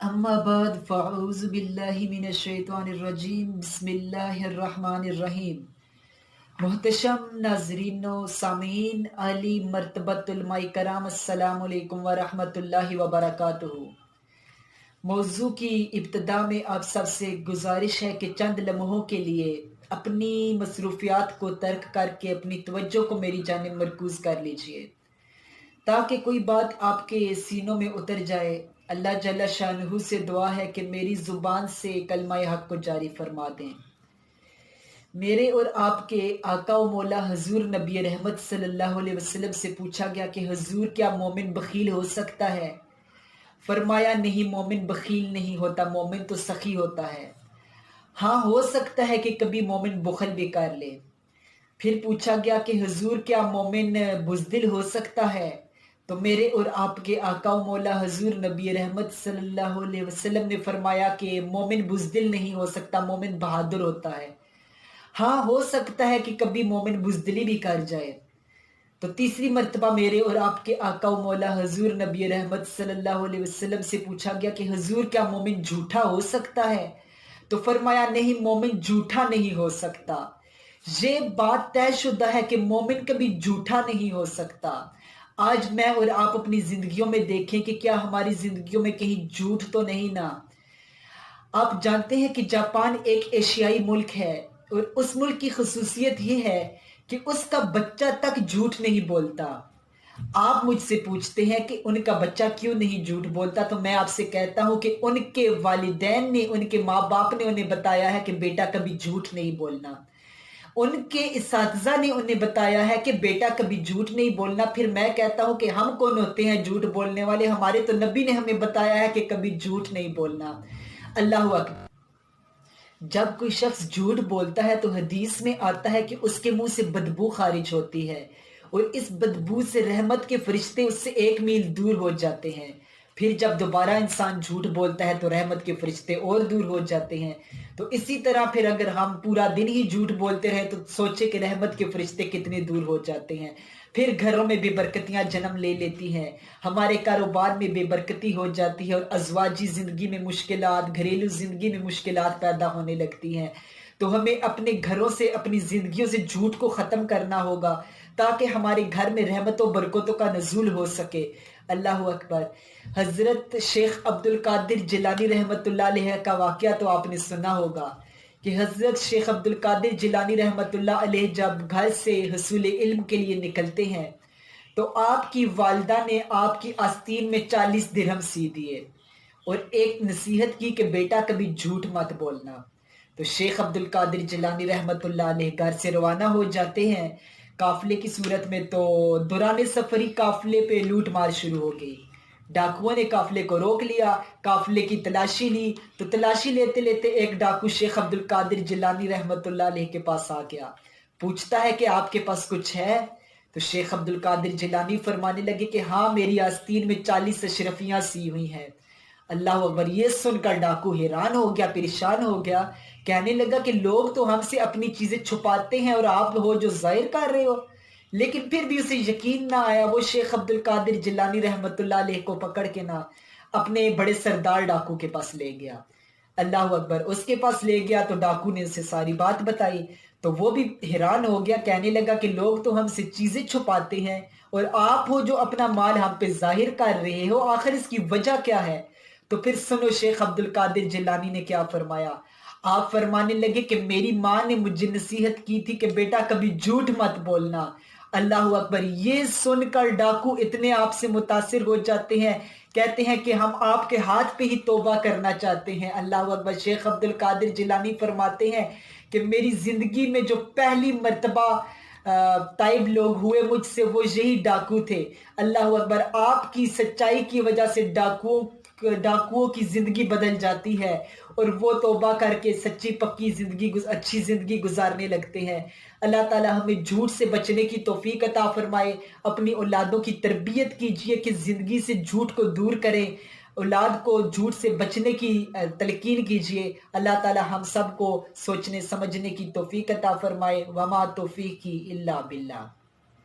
اما بعد فاعوذ باللہ من الشیطان الرجیم بسم اللہ الرحمن الرحیم۔ محتشم ناظرین و سامعین، عالی مرتبت علماء کرام، السلام علیکم ورحمۃ اللہ وبرکاتہ۔ موضوع کی ابتدا میں آپ سب سے گزارش ہے کہ چند لمحوں کے لیے اپنی مصروفیات کو ترک کر کے اپنی توجہ کو میری جانب مرکوز کر لیجئے تاکہ کوئی بات آپ کے سینوں میں اتر جائے۔ اللہ جل شانہ سے دعا ہے کہ میری زبان سے کلمہ حق کو جاری فرما دیں۔ میرے اور آپ کے آقا و مولا حضور نبی رحمت صلی اللہ علیہ وسلم سے پوچھا گیا کہ حضور کیا مومن بخیل ہو سکتا ہے؟ فرمایا نہیں، مومن بخیل نہیں ہوتا، مومن تو سخی ہوتا ہے۔ ہاں، ہو سکتا ہے کہ کبھی مومن بخل بھی کر لے۔ پھر پوچھا گیا کہ حضور کیا مومن بزدل ہو سکتا ہے؟ تو میرے اور آپ کے آقا و مولا حضور نبی رحمت صلی اللہ علیہ وسلم نے فرمایا کہ مومن بزدل نہیں ہو سکتا، مومن بہادر ہوتا ہے۔ ہاں، ہو سکتا ہے کہ کبھی مومن بزدلی بھی کر جائے۔ تو تیسری مرتبہ میرے اور آپ کے آقا و مولا حضور نبی رحمت صلی اللہ علیہ وسلم سے پوچھا گیا کہ حضور کیا مومن جھوٹا ہو سکتا ہے؟ تو فرمایا نہیں، مومن جھوٹا نہیں ہو سکتا۔ یہ بات طے شدہ ہے کہ مومن کبھی جھوٹا نہیں ہو سکتا۔ آج میں اور آپ اپنی زندگیوں میں دیکھیں کہ کیا ہماری زندگیوں میں کہیں جھوٹ تو نہیں نا۔ آپ جانتے ہیں کہ جاپان ایک ایشیائی ملک ہے اور اس ملک کی خصوصیت یہ ہے کہ اس کا بچہ تک جھوٹ نہیں بولتا۔ آپ مجھ سے پوچھتے ہیں کہ ان کا بچہ کیوں نہیں جھوٹ بولتا، تو میں آپ سے کہتا ہوں کہ ان کے والدین نے، ان کے ماں باپ نے انہیں بتایا ہے کہ بیٹا کبھی جھوٹ نہیں بولنا۔ ان کے اساتذہ نے انہیں بتایا ہے کہ بیٹا کبھی جھوٹ نہیں بولنا۔ پھر میں کہتا ہوں کہ ہم کون ہوتے ہیں جھوٹ بولنے والے؟ ہمارے تو نبی نے ہمیں بتایا ہے کہ کبھی جھوٹ نہیں بولنا۔ اللہ اکبر۔ جب کوئی شخص جھوٹ بولتا ہے تو حدیث میں آتا ہے کہ اس کے منہ سے بدبو خارج ہوتی ہے اور اس بدبو سے رحمت کے فرشتے اس سے 1 میل دور ہو جاتے ہیں۔ پھر جب دوبارہ انسان جھوٹ بولتا ہے تو رحمت کے فرشتے اور دور ہو جاتے ہیں۔ تو اسی طرح پھر اگر ہم پورا دن ہی جھوٹ بولتے رہے تو سوچے کہ رحمت کے فرشتے کتنے دور ہو جاتے ہیں۔ پھر گھروں میں بے برکتیاں جنم لے لیتی ہیں، ہمارے کاروبار میں بے برکتی ہو جاتی ہے اور ازواجی زندگی میں مشکلات، گھریلو زندگی میں مشکلات پیدا ہونے لگتی ہیں۔ تو ہمیں اپنے گھروں سے، اپنی زندگیوں سے جھوٹ کو ختم کرنا ہوگا تاکہ ہمارے گھر میں رحمت و برکتوں کا نزول ہو سکے۔ اللہ اکبر۔ حضرت شیخ عبد القادر جیلانی رحمت اللہ علیہ کا واقعہ تو آپ نے سنا ہوگا کہ حضرت شیخ عبد القادر جیلانی رحمت اللہ علیہ جب گھر سے حصول علم کے لیے نکلتے ہیں تو آپ کی والدہ نے آپ کی آستین میں 40 درہم سی دیے اور ایک نصیحت کی کہ بیٹا کبھی جھوٹ مت بولنا۔ تو شیخ عبد القادر جیلانی رحمت اللہ علیہ گھر سے روانہ ہو جاتے ہیں قافلے کی صورت میں۔ تو دوران سفری قافلے پہ لوٹ مار شروع ہو گئی۔ ڈاکوؤں نے قافلے کو روک لیا، قافلے کی تلاشی لی۔ تو تلاشی لیتے لیتے ایک ڈاکو شیخ عبد القادر جیلانی رحمت اللہ علیہ کے پاس آ گیا، پوچھتا ہے کہ آپ کے پاس کچھ ہے؟ تو شیخ عبد القادر جیلانی فرمانے لگے کہ ہاں، میری آستین میں 40 اشرفیاں سی ہوئی ہیں۔ اللہ اکبر۔ یہ سن کر ڈاکو حیران ہو گیا، پریشان ہو گیا، کہنے لگا کہ لوگ تو ہم سے اپنی چیزیں چھپاتے ہیں اور آپ ہو جو ظاہر کر رہے ہو۔ لیکن پھر بھی اسے یقین نہ آیا۔ وہ شیخ عبد القادر جیلانی رحمت اللہ علیہ کو پکڑ کے نہ اپنے بڑے سردار ڈاکو کے پاس لے گیا۔ اللہ اکبر۔ اس کے پاس لے گیا تو ڈاکو نے اسے ساری بات بتائی تو وہ بھی حیران ہو گیا، کہنے لگا کہ لوگ تو ہم سے چیزیں چھپاتے ہیں اور آپ ہو جو اپنا مال ہم پہ ظاہر کر رہے ہو، آخر اس کی وجہ کیا ہے؟ تو پھر سنو شیخ عبد القادر جیلانی نے کیا فرمایا۔ آپ فرمانے لگے کہ میری ماں نے مجھے نصیحت کی تھی کہ بیٹا کبھی جھوٹ مت بولنا۔ اللہ اکبر۔ یہ سن کر ڈاکو اتنے آپ سے متاثر ہو جاتے ہیں، کہتے ہیں کہ ہم آپ کے ہاتھ پہ ہی توبہ کرنا چاہتے ہیں۔ اللہ اکبر۔ شیخ عبد القادر جیلانی فرماتے ہیں کہ میری زندگی میں جو پہلی مرتبہ تائب لوگ ہوئے مجھ سے وہ یہی ڈاکو تھے۔ اللہ اکبر۔ آپ کی سچائی کی وجہ سے ڈاکوؤں کی زندگی بدل جاتی ہے اور وہ توبہ کر کے سچی پکی زندگی، اچھی زندگی گزارنے لگتے ہیں۔ اللہ تعالی ہمیں جھوٹ سے بچنے کی توفیق عطا فرمائے۔ اپنی اولادوں کی تربیت کیجئے کہ زندگی سے جھوٹ کو دور کریں، اولاد کو جھوٹ سے بچنے کی تلقین کیجئے۔ اللہ تعالی ہم سب کو سوچنے سمجھنے کی توفیق عطا فرمائے۔ وما توفیقی الا باللہ۔